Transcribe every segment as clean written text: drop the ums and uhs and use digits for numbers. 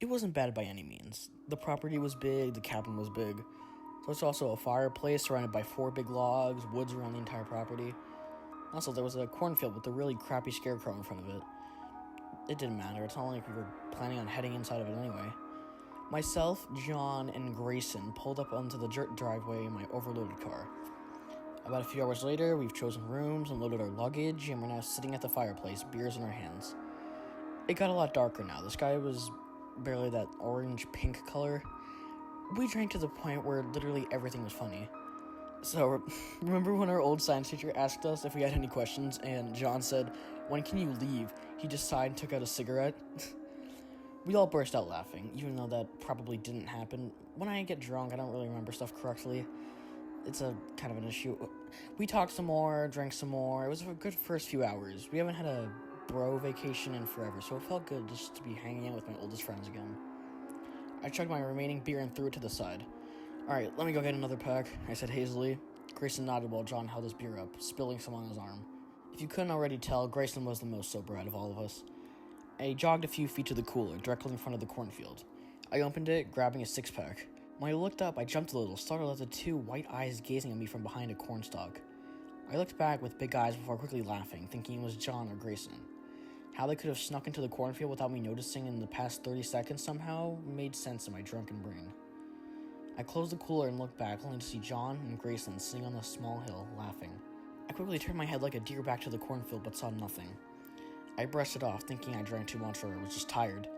It wasn't bad by any means. The property was big, the cabin was big. So it's also a fireplace surrounded by 4 big logs, woods around the entire property. Also, there was a cornfield with a really crappy scarecrow in front of it. It didn't matter, it's not like we were planning on heading inside of it anyway. Myself, John, and Grayson pulled up onto the dirt driveway in my overloaded car. About a few hours later, we've chosen rooms and loaded our luggage, and we're now sitting at the fireplace, beers in our hands. It got a lot darker now. The sky was barely that orange-pink color. We drank to the point where literally everything was funny. So, remember when our old science teacher asked us if we had any questions, and John said, "When can you leave?" He just sighed and took out a cigarette. We all burst out laughing, even though that probably didn't happen. When I get drunk, I don't really remember stuff correctly. It's a kind of an issue. We talked some more, drank some more. It was a good first few hours. We haven't had a bro vacation in forever, so it felt good just to be hanging out with my oldest friends again. I chugged my remaining beer and threw it to the side. "Alright, let me go get another pack," I said hazily. Grayson nodded while John held his beer up, spilling some on his arm. If you couldn't already tell, Grayson was the most sober out of all of us. I jogged a few feet to the cooler, directly in front of the cornfield. I opened it, grabbing a 6-pack. When I looked up, I jumped a little, startled at the 2 white eyes gazing at me from behind a cornstalk. I looked back with big eyes before quickly laughing, thinking it was John or Grayson. How they could have snuck into the cornfield without me noticing in the past 30 seconds somehow made sense in my drunken brain. I closed the cooler and looked back, only to see John and Grayson sitting on the small hill, laughing. I quickly turned my head like a deer back to the cornfield, but saw nothing. I brushed it off, thinking I drank too much or was just tired.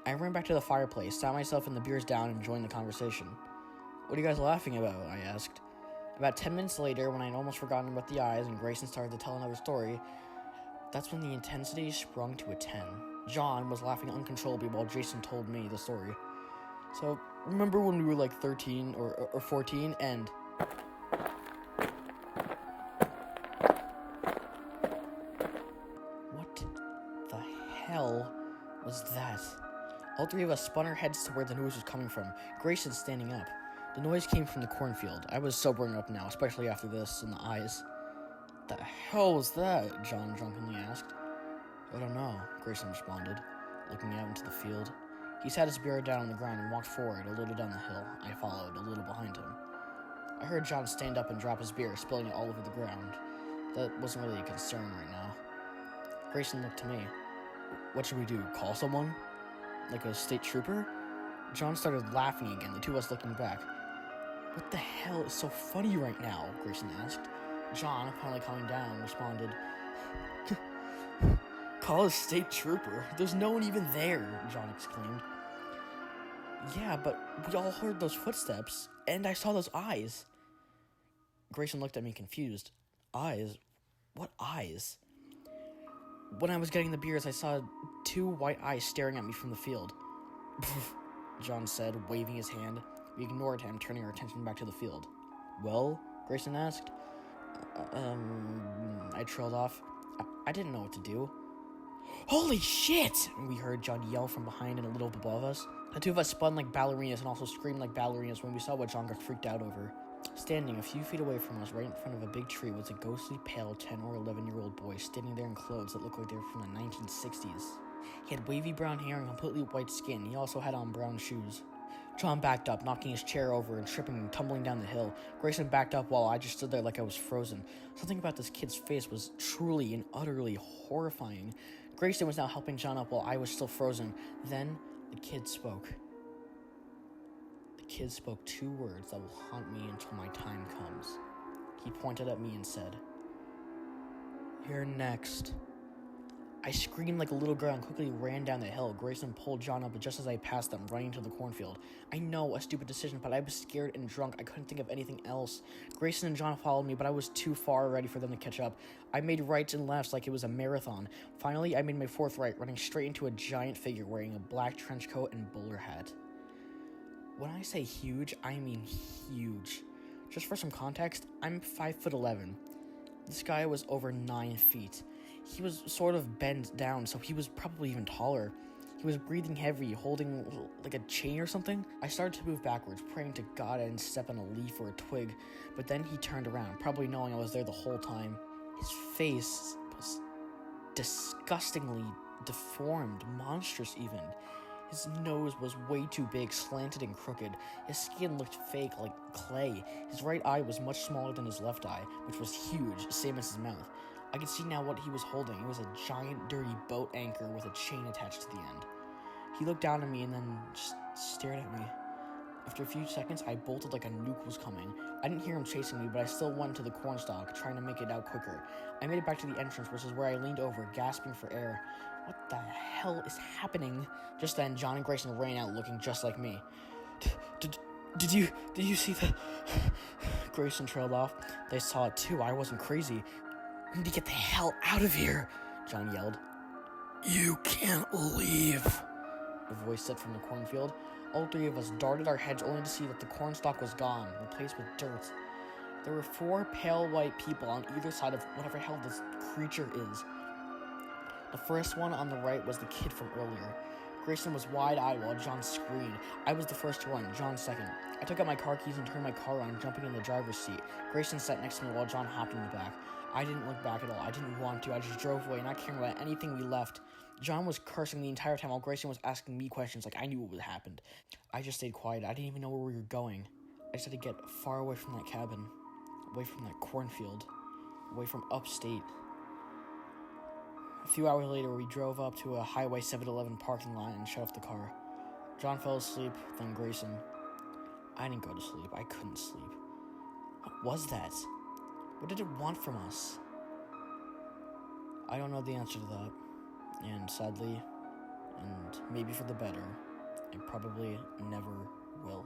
I ran back to the fireplace, sat myself and the beers down, and joined the conversation. "What are you guys laughing about?" I asked. About 10 minutes later, when I had almost forgotten about the eyes and Grayson started to tell another story, that's when the intensity sprung to a 10. John was laughing uncontrollably while Jason told me the story. "So, remember when we were like 13 or 14 and..." What the hell was that? All 3 of us spun our heads to where the noise was coming from, Grayson standing up. The noise came from the cornfield. I was sobering up now, especially after this and the eyes. "The hell was that?" John drunkenly asked. "I don't know," Grayson responded, looking out into the field. He sat his beer down on the ground and walked forward, a little down the hill. I followed, a little behind him. I heard John stand up and drop his beer, spilling it all over the ground. That wasn't really a concern right now. Grayson looked to me. "What should we do, call someone? Like a state trooper?" John started laughing again, the 2 of us looking back. "What the hell is so funny right now?" Grayson asked. John, finally calming down, responded, "Call a state trooper? There's no one even there," John exclaimed. "Yeah, but we all heard those footsteps, and I saw those eyes." Grayson looked at me confused. "Eyes? What eyes?" When I was getting the beers, I saw 2 white eyes staring at me from the field. John said, waving his hand. We ignored him, turning our attention back to the field. "Well?" Grayson asked. I trailed off. I didn't know what to do. "Holy shit!" we heard John yell from behind and a little above us. The 2 of us spun like ballerinas and also screamed like ballerinas when we saw what John got freaked out over. Standing a few feet away from us, right in front of a big tree, was a ghostly pale 10 or 11-year-old boy standing there in clothes that looked like they were from the 1960s. He had wavy brown hair and completely white skin. He also had on brown shoes. John backed up, knocking his chair over and tripping and tumbling down the hill. Grayson backed up while I just stood there like I was frozen. Something about this kid's face was truly and utterly horrifying. Grayson was now helping John up while I was still frozen. Then, the kid spoke. The kid spoke 2 words that will haunt me until my time comes. He pointed at me and said, "You're next." I screamed like a little girl and quickly ran down the hill. Grayson pulled John up just as I passed them, running to the cornfield. I know, a stupid decision, but I was scared and drunk. I couldn't think of anything else. Grayson and John followed me, but I was too far already for them to catch up. I made rights and lefts like it was a marathon. Finally, I made my 4th right, running straight into a giant figure wearing a black trench coat and bowler hat. When I say huge, I mean huge. Just for some context, I'm 5'11". This guy was over 9 feet. He was sort of bent down, so he was probably even taller. He was breathing heavy, holding like a chain or something. I started to move backwards, praying to God I didn't step on a leaf or a twig, but then he turned around, probably knowing I was there the whole time. His face was disgustingly deformed, monstrous even. His nose was way too big, slanted and crooked. His skin looked fake, like clay. His right eye was much smaller than his left eye, which was huge, same as his mouth. I could see now what he was holding. It was a giant, dirty boat anchor with a chain attached to the end. He looked down at me and then just stared at me. After a few seconds, I bolted like a nuke was coming. I didn't hear him chasing me, but I still went to the cornstalk, trying to make it out quicker. I made it back to the entrance, which is where I leaned over, gasping for air. What the hell is happening? Just then, John and Grayson ran out, looking just like me. Did you see that? Grayson trailed off. They saw it too. I wasn't crazy. We need to get the hell out of here, John yelled. You can't leave, a voice said from the cornfield. All three of us darted our heads only to see that the cornstalk was gone, replaced with dirt. There were 4 pale white people on either side of whatever hell this creature is. The first one on the right was the kid from earlier. Grayson was wide-eyed while John screamed. I was the first to run, John second. I took out my car keys and turned my car on, jumping in the driver's seat. Grayson sat next to me while John hopped in the back. I didn't look back at all. I didn't want to. I just drove away, not caring about anything we left. John was cursing the entire time while Grayson was asking me questions like I knew what would happen. I just stayed quiet. I didn't even know where we were going. I just had to get far away from that cabin, away from that cornfield, away from upstate. A few hours later, we drove up to a Highway 7-Eleven parking lot and shut off the car. John fell asleep, then Grayson. I didn't go to sleep. I couldn't sleep. What was that? What did it want from us? I don't know the answer to that. And sadly, and maybe for the better, I probably never will.